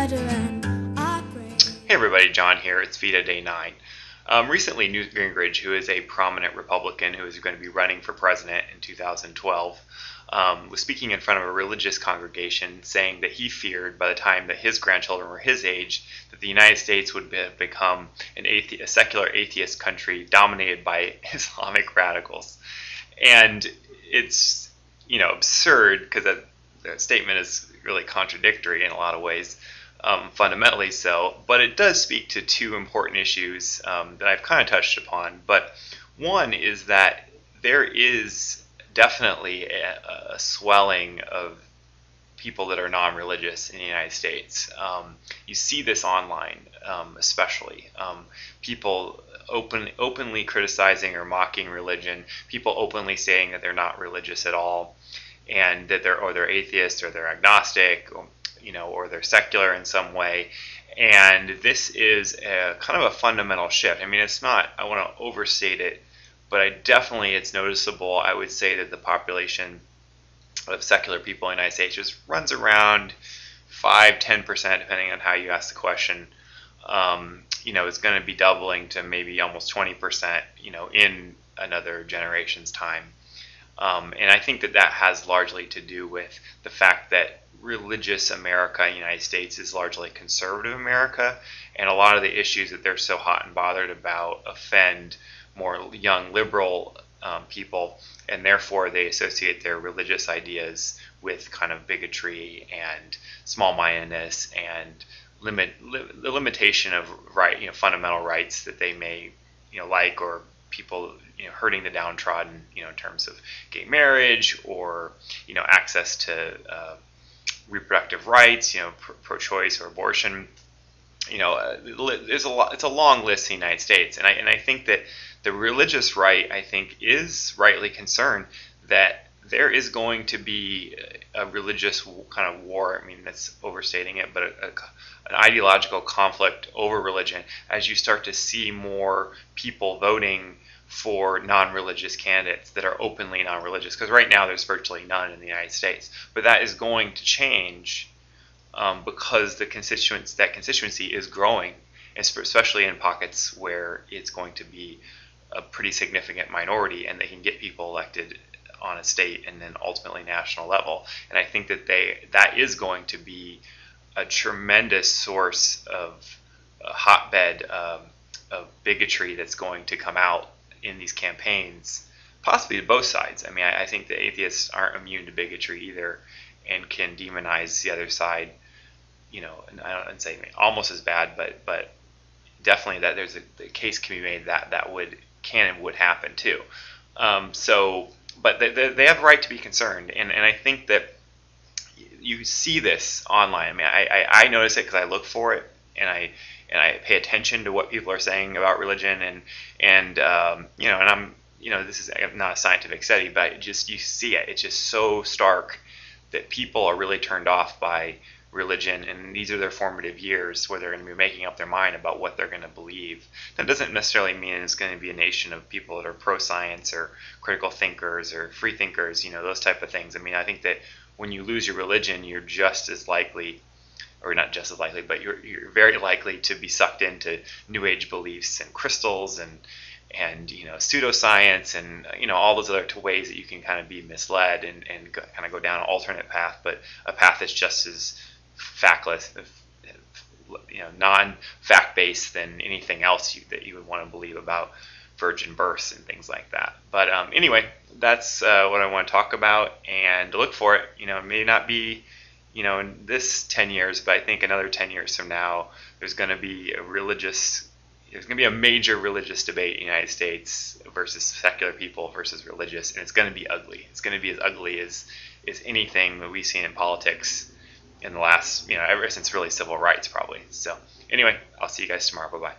shudder and I pray. Hey everybody, John here. It's VEDA Day 9. Recently, Newt Gingrich, who is a prominent Republican who is going to be running for president in 2012, was speaking in front of a religious congregation saying that he feared by the time that his grandchildren were his age that the United States would become a secular atheist country dominated by Islamic radicals. And it's absurd because that statement is really contradictory in a lot of ways. Fundamentally so, but it does speak to two important issues that I've kind of touched upon. But one is that there is definitely a swelling of people that are non-religious in the United States. You see this online, especially people openly criticizing or mocking religion, people openly saying that they're not religious at all, and that they're atheists or they're agnostic, or they're secular in some way. And this is a kind of a fundamental shift. I mean, it's not, I want to overstate it, but it's noticeable. I would say that the population of secular people in the United States just runs around 5-10%, depending on how you ask the question. It's going to be doubling to maybe almost 20%, in another generation's time. And I think that has largely to do with the fact that religious America in the United States is largely conservative America, and a lot of the issues that they're so hot and bothered about offend more young liberal people, and therefore they associate their religious ideas with kind of bigotry and small-mindedness and the limitation of fundamental rights that they may like, or people hurting the downtrodden in terms of gay marriage or access to reproductive rights, pro-choice or abortion. It's a long list in the United States, and I think that the religious right, I think, is rightly concerned that there is going to be a religious kind of war. I mean, that's overstating it, but an ideological conflict over religion as you start to see more people voting for non-religious candidates that are openly non-religious, because right now there's virtually none in the United States. But that is going to change because that constituency is growing, especially in pockets where it's going to be a pretty significant minority, and they can get people elected on a state and then ultimately national level. And I think that is going to be a tremendous source of a hotbed of bigotry that's going to come out in these campaigns, possibly to both sides. I mean, I think the atheists aren't immune to bigotry either, and can demonize the other side. And I don't say almost as bad, but definitely that there's a case can be made that would happen too. But they have a right to be concerned, and I think that you see this online. I mean, I notice it because I look for it, and I pay attention to what people are saying about religion, and I'm this is not a scientific study, but you see it. It's just so stark that people are really turned off by religion, and these are their formative years where they're going to be making up their mind about what they're going to believe. That doesn't necessarily mean it's going to be a nation of people that are pro-science or critical thinkers or free thinkers, those type of things. I mean, I think that when you lose your religion, you're just as likely, or not just as likely, but you're very likely to be sucked into New Age beliefs and crystals and pseudoscience and all those other ways that you can kind of be misled and kind of go down an alternate path, but a path that's just as factless, non-fact based than anything else that you would want to believe about virgin births and things like that. But anyway, that's what I want to talk about, and to look for it. It may not be in this 10 years, but I think another 10 years from now, there's going to be a major religious debate in the United States versus secular people versus religious, and it's going to be ugly. It's going to be as ugly as anything that we've seen in politics in the last, ever since really civil rights probably. So anyway, I'll see you guys tomorrow. Bye-bye.